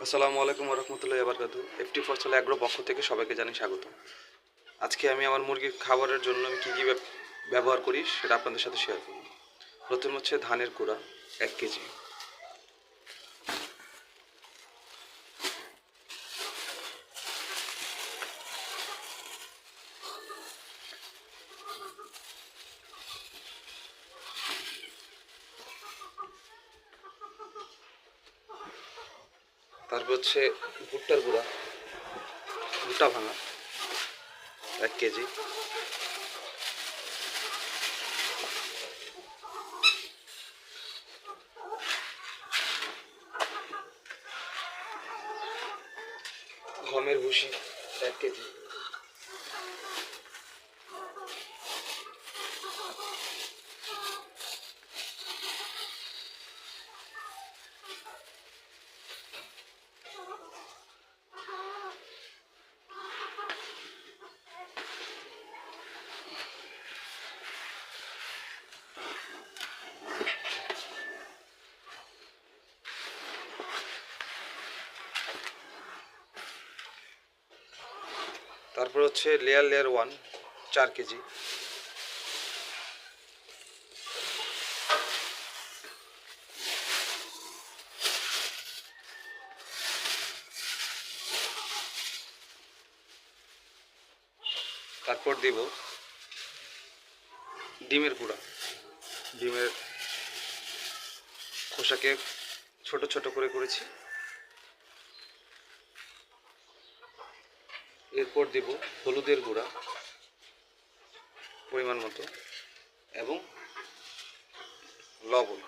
আসসালামু আলাইকুম রহমতুল্লাহি বারাকাতুহু। এফটি ফসল অ্যাগ্রো পক্ষ থেকে সবাইকে জানাই স্বাগত। আজকে আমি আমার মুরগির খাবারের জন্য আমি কী কী ব্যবহার করি সেটা আপনাদের সাথে শেয়ার করব। প্রথম হচ্ছে ধানের কুড়া 1 কেজি, তারপর হচ্ছে ভুট্টার গুঁড়া, ভুট্টা ভাঙা 1 কেজি, গমের ভুসি 1 কেজি, তারপর হচ্ছে লেয়ার 1 4 কেজি, তারপর দিব ডিমের গুঁড়া, ডিমের খোসাকে ছোট ছোট করে করেছি। এরপর দিব হলুদের গুঁড়া পরিমাণ মতো এবং লবণ।